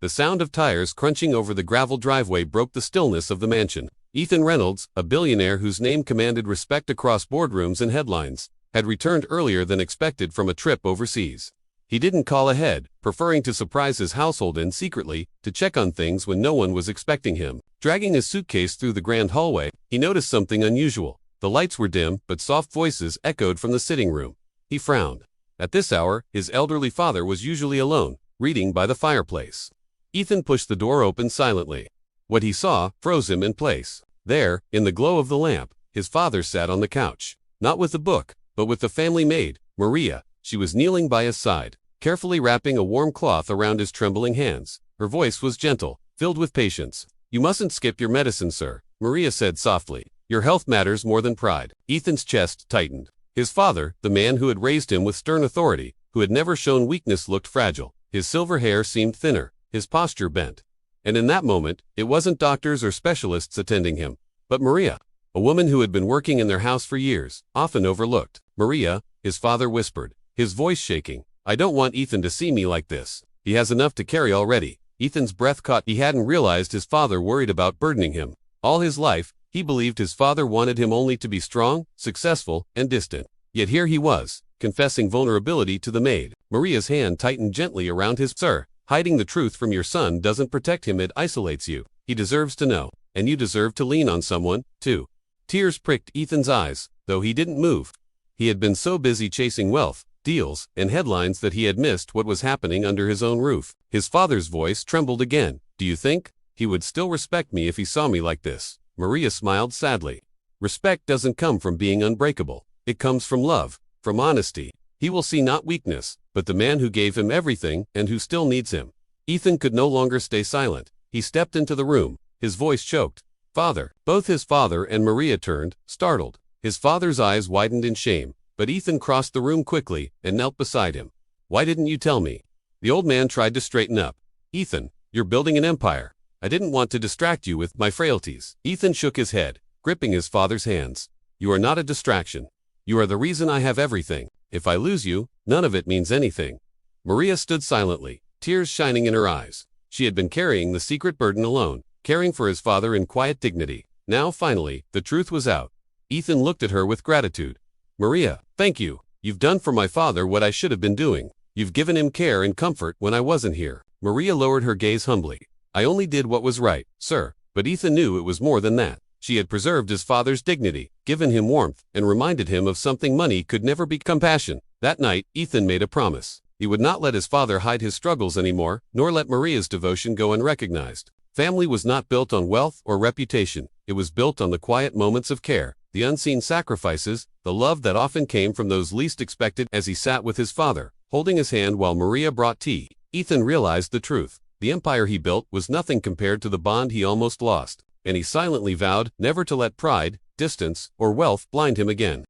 The sound of tires crunching over the gravel driveway broke the stillness of the mansion. Ethan Reynolds, a billionaire whose name commanded respect across boardrooms and headlines, had returned earlier than expected from a trip overseas. He didn't call ahead, preferring to surprise his household and secretly to check on things when no one was expecting him. Dragging his suitcase through the grand hallway, he noticed something unusual. The lights were dim, but soft voices echoed from the sitting room. He frowned. At this hour, his elderly father was usually alone, reading by the fireplace. Ethan pushed the door open silently. What he saw froze him in place. There, in the glow of the lamp, his father sat on the couch. Not with the book, but with the family maid, Maria. She was kneeling by his side, carefully wrapping a warm cloth around his trembling hands. Her voice was gentle, filled with patience. "You mustn't skip your medicine, sir," Maria said softly. "Your health matters more than pride." Ethan's chest tightened. His father, the man who had raised him with stern authority, who had never shown weakness, looked fragile. His silver hair seemed thinner, his posture bent. And in that moment, it wasn't doctors or specialists attending him, but Maria, a woman who had been working in their house for years, often overlooked. "Maria," his father whispered, his voice shaking, "I don't want Ethan to see me like this. He has enough to carry already." Ethan's breath caught. He hadn't realized his father worried about burdening him. All his life, he believed his father wanted him only to be strong, successful, and distant. Yet here he was, confessing vulnerability to the maid. Maria's hand tightened gently around his. "Sir, hiding the truth from your son doesn't protect him, it isolates you. He deserves to know, and you deserve to lean on someone, too." Tears pricked Ethan's eyes, though he didn't move. He had been so busy chasing wealth, deals, and headlines that he had missed what was happening under his own roof. His father's voice trembled again. "Do you think he would still respect me if he saw me like this?" Maria smiled sadly. "Respect doesn't come from being unbreakable. It comes from love, from honesty. He will see not weakness, but the man who gave him everything and who still needs him." Ethan could no longer stay silent. He stepped into the room, his voice choked. "Father." Both his father and Maria turned, startled. His father's eyes widened in shame, but Ethan crossed the room quickly and knelt beside him. "Why didn't you tell me?" The old man tried to straighten up. "Ethan, you're building an empire. I didn't want to distract you with my frailties." Ethan shook his head, gripping his father's hands. "You are not a distraction. You are the reason I have everything. If I lose you, none of it means anything." Maria stood silently, tears shining in her eyes. She had been carrying the secret burden alone, caring for his father in quiet dignity. Now, finally, the truth was out. Ethan looked at her with gratitude. "Maria, thank you. You've done for my father what I should have been doing. You've given him care and comfort when I wasn't here." Maria lowered her gaze humbly. "I only did what was right, sir." But Ethan knew it was more than that. She had preserved his father's dignity, given him warmth, and reminded him of something money could never be: compassion. That night, Ethan made a promise. He would not let his father hide his struggles anymore, nor let Maria's devotion go unrecognized. Family was not built on wealth or reputation. It was built on the quiet moments of care, the unseen sacrifices, the love that often came from those least expected. As he sat with his father, holding his hand while Maria brought tea, Ethan realized the truth. The empire he built was nothing compared to the bond he almost lost, and he silently vowed never to let pride, distance, or wealth blind him again.